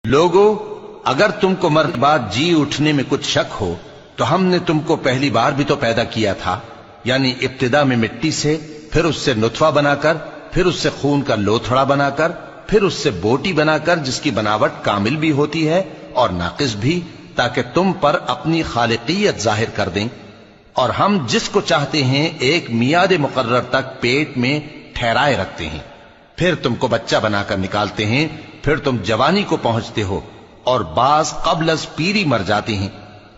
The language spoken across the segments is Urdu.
لوگو اگر تم کو مرنے کے بعد جی اٹھنے میں کچھ شک ہو تو ہم نے تم کو پہلی بار بھی تو پیدا کیا تھا، یعنی ابتدا میں مٹی سے، پھر اس سے نطفہ بنا کر، پھر اس سے خون کا لوتھڑا بنا کر، پھر اس سے بوٹی بنا کر جس کی بناوٹ کامل بھی ہوتی ہے اور ناقص بھی، تاکہ تم پر اپنی خالقیت ظاہر کر دیں۔ اور ہم جس کو چاہتے ہیں ایک میعاد مقرر تک پیٹ میں ٹھہرائے رکھتے ہیں، پھر تم کو بچہ بنا کر نکالتے ہیں، پھر تم جوانی کو پہنچتے ہو، اور بعض قبل از پیری مر جاتے ہیں،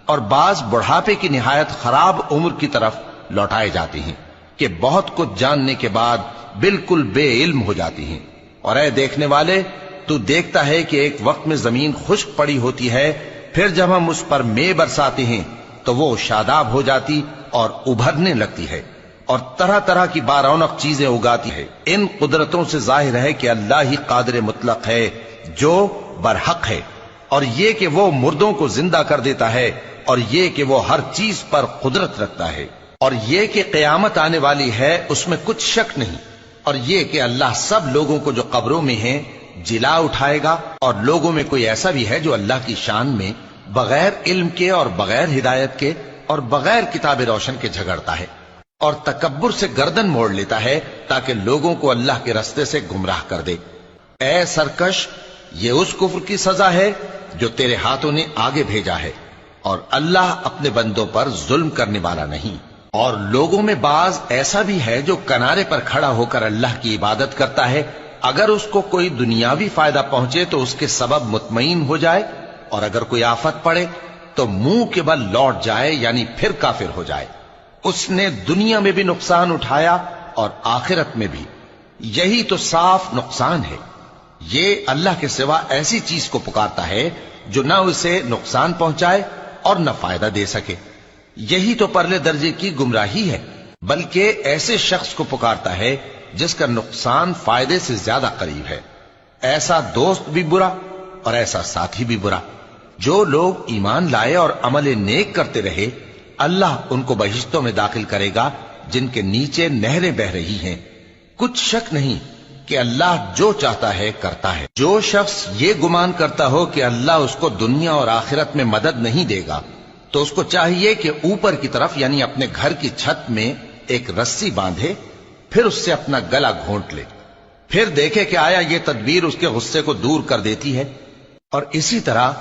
اور بعض بڑھاپے کی نہایت خراب عمر کی طرف لوٹائے جاتے ہیں کہ بہت کچھ جاننے کے بعد بالکل بے علم ہو جاتی ہیں۔ اور اے دیکھنے والے، تو دیکھتا ہے کہ ایک وقت میں زمین خشک پڑی ہوتی ہے، پھر جب ہم اس پر مے برساتے ہیں تو وہ شاداب ہو جاتی اور ابھرنے لگتی ہے اور طرح طرح کی بارونق چیزیں اگاتی ہے۔ ان قدرتوں سے ظاہر ہے کہ اللہ ہی قادر مطلق ہے جو برحق ہے، اور یہ کہ وہ مردوں کو زندہ کر دیتا ہے، اور یہ کہ وہ ہر چیز پر قدرت رکھتا ہے، اور یہ کہ قیامت آنے والی ہے اس میں کچھ شک نہیں، اور یہ کہ اللہ سب لوگوں کو جو قبروں میں ہیں جلا اٹھائے گا، اور لوگوں میں کوئی ایسا بھی ہے جو اللہ کی شان میں بغیر علم کے اور بغیر ہدایت کے اور بغیر کتاب روشن کے جھگڑتا ہے اور تکبر سے گردن موڑ لیتا ہے تاکہ لوگوں کو اللہ کے رستے سے گمراہ کر دے۔ اے سرکش، یہ اس کفر کی سزا ہے جو تیرے ہاتھوں نے آگے بھیجا ہے، اور اللہ اپنے بندوں پر ظلم کرنے والا نہیں۔ اور لوگوں میں بعض ایسا بھی ہے جو کنارے پر کھڑا ہو کر اللہ کی عبادت کرتا ہے، اگر اس کو کوئی دنیاوی فائدہ پہنچے تو اس کے سبب مطمئن ہو جائے، اور اگر کوئی آفت پڑے تو منہ کے بل لوٹ جائے، یعنی پھر کافر ہو جائے۔ اس نے دنیا میں بھی نقصان اٹھایا اور آخرت میں بھی، یہی تو صاف نقصان ہے۔ یہ اللہ کے سوا ایسی چیز کو پکارتا ہے جو نہ اسے نقصان پہنچائے اور نہ فائدہ دے سکے، یہی تو پرلے درجے کی گمراہی ہے۔ بلکہ ایسے شخص کو پکارتا ہے جس کا نقصان فائدے سے زیادہ قریب ہے۔ ایسا دوست بھی برا اور ایسا ساتھی بھی برا۔ جو لوگ ایمان لائے اور عمل نیک کرتے رہے، اللہ ان کو بہشتوں میں داخل کرے گا جن کے نیچے نہریں بہ رہی ہیں۔ کچھ شک نہیں کہ اللہ جو چاہتا ہے کرتا ہے۔ جو شخص یہ گمان کرتا ہو کہ اللہ اس کو دنیا اور آخرت میں مدد نہیں دے گا، تو اس کو چاہیے کہ اوپر کی طرف یعنی اپنے گھر کی چھت میں ایک رسی باندھے، پھر اس سے اپنا گلا گھونٹ لے، پھر دیکھے کہ آیا یہ تدبیر اس کے غصے کو دور کر دیتی ہے۔ اور اسی طرح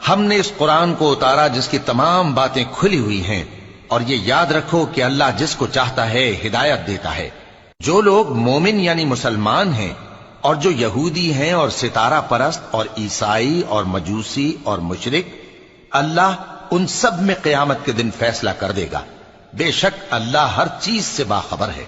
ہم نے اس قرآن کو اتارا جس کی تمام باتیں کھلی ہوئی ہیں، اور یہ یاد رکھو کہ اللہ جس کو چاہتا ہے ہدایت دیتا ہے۔ جو لوگ مومن یعنی مسلمان ہیں اور جو یہودی ہیں اور ستارہ پرست اور عیسائی اور مجوسی اور مشرک، اللہ ان سب میں قیامت کے دن فیصلہ کر دے گا۔ بے شک اللہ ہر چیز سے باخبر ہے۔